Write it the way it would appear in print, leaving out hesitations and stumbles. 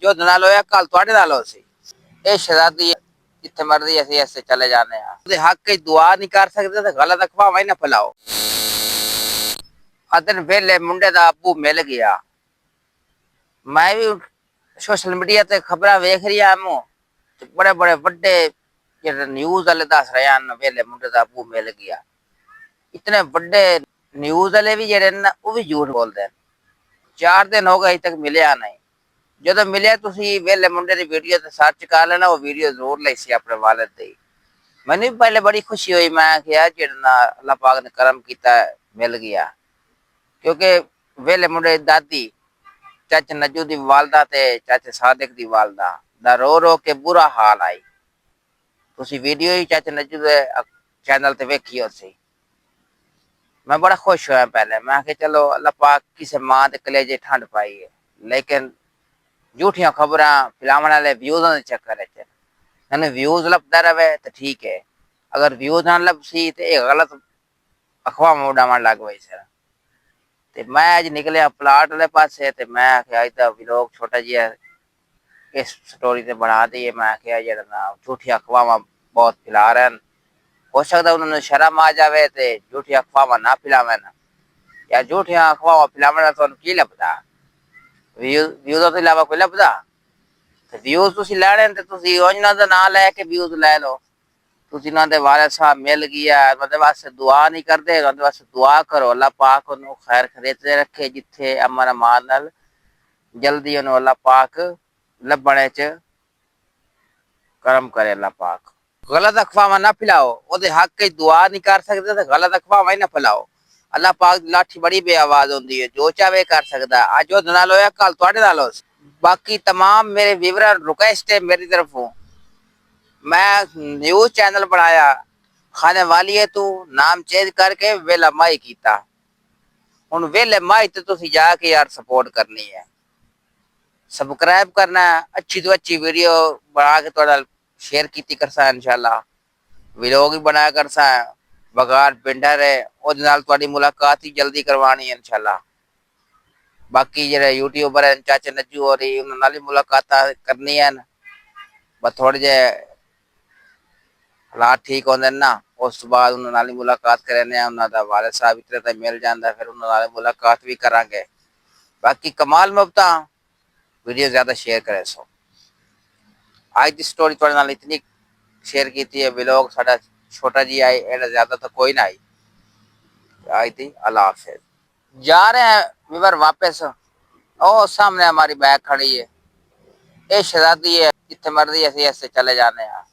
ਜੋ ਨਾਲ ਹੋਇਆ ਕੱਲ ਤੁਹਾਡੇ ਨਾਲ ਹੋ ਸੀ। ਇਹ ਸ਼ਰਾਦੀ ਜਿੱਥੇ ਮਰਜ਼ੀ ਅਸੀਂ ਐਸੇ ਚਲੇ ਜਾਂਦੇ ਆ। ਉਹਦੇ ਹੱਕ ਵਿੱਚ ਦੁਆ ਨਹੀਂ ਕਰ ਸਕਦੇ ਤਾਂ ਗਲਤ ਅਫਵਾਹਾਂ ਹੀ ਨਾ ਫੈਲਾਓ। ਅਦਨ ਵੇਲੇ ਮੁੰਡੇ ਦਾ ਆਪੂ ਮਿਲ ਗਿਆ। ਮੈਂ ਵੀ सोशल मीडिया ते खबर वेख रही है बड़े बड़े बड़े न्यूज वाले दस रहे हैं वेले मुंडे दा अबू मिल गया। इतने बड़े न्यूज वाले भी जेडे ना वो भी झूठ बोलते हैं। 4 दिन हो गए अभी तक मिलया नहीं। जो मिले तुसी वेले मुंडे की वीडियो ते सर्च कर लेना, वो वीडियो जरूर ली सी अपने वालिद दी। मैंने भी पहले बड़ी खुशी हुई, मैं क्या जेड़ा अल्लाह पाक ने करम किया मिल गया। क्योंकि वेले मुंडे दी दादी चाचे नजू दी वालदा ते चाचे सादिक दी वालदा दा रो रो के बुरा हाल आई। तुसी वीडियो ही चाचे नजू दे चैनल ते वेखी सी। मैं बड़ा खुश होया। पहले मैं कि चलो अल्लाह पाक किसी मां दे कलेजे ठंड पाई है। लेकिन झूठियां खबरां फैलावन वाले व्यूज़ां दे चक्कर च इन्हें व्यूज़ लभदा रहे तो ठीक है, अगर व्यूज़ ना लभसी तो यह गलत अफवाह उड़ावन लग पई सर। ते मैं अज निकलिया प्लाट वाले पासे ते मैं आख्या अज दा व्लॉग छोटा जिहा इस स्टोरी ते बना दईए। मैं आख्या जेड़ा ना झूठी अफवाहां बहुत फैला रहे हैं, हो सकता उन्होंने शर्म आ जाए तो झूठी अफवाहां ना फैलावन। या झूठियां अफवाहां फैलावन तुहानू की लभदा? व्यूज़ तो इलावा कोई लभदा? व्यूज़ तुसीं लैणे ते तुसीं उन्हां दा नाम लैके व्यूज़ लै लो। तुसीं उन्हां दे वालिद साहब मिल गया, उन्हां वास्ते दुआ नहीं करते, उन्हां वास्ते दुआ करो अल्लाह पाक उन्हें खैर खरेते रखे, जिथे अमन अमान नाल जल्दी उन्हें अल्लाह पाक लभणे च करम करे। अल्लाह पाक गलत अफवाहां ना फैलाओ। ओदे हक च दुआ नहीं कर सकते तो गलत अफवाहां ही ना फैलाओ। अल्लाह पाक दी लाठी बड़ी बेआवाज होंदी है, जो चाहे कर सकदा। अज ओहदे नाल होया कल तुहाडे नाल हो। बाकी तमाम मेरे व्यूअर रिक्वेस्ट है मेरी तरफों, मैं न्यूज चैनल बनाया खाने वाली है तू नाम चेंज करके वेला माई कीता। हुण वेले माई ते तुसी जाके यार सपोर्ट करनी है, सब्सक्राइब करना है, अच्छी तो अच्छी वीडियो बना के थोड़ा शेयर की करसा इंशाल्लाह। व्लॉग भी बनाया करसा है बगार पिंडर है ओदे नाल तुहाडी मुलाकात ही जल्दी करवानी है इंशाल्लाह। बाकी जेडे यूट्यूबर है चाचे नज्जू और उन्हां नाल भी मुलाकात करनी है। बस थोड़े जे हालात ठीक होंदे ना उस बाद उन्हां नाल मुलाकात करने उन्हां दा वालिद साहब इतने तक मिल जांदा, फिर उन्हां नाल मुलाकात भी करांगे। बाकी कमाल मुफ्ता वीडियो ज्यादा शेयर करे सो। आज की स्टोरी थोड़े नाल इतनी शेयर की है। व्लॉग साडा छोटा जी आई, एड़ा ज्यादा तो कोई ना आई। आई थी अल्लाह हाफिज। जा रहे हैं विवर वापस। ओ सामने हमारी बैग खड़ी है। ये शरादी है, जिथे मर्जी ऐसे ऐसे चले जाने हैं।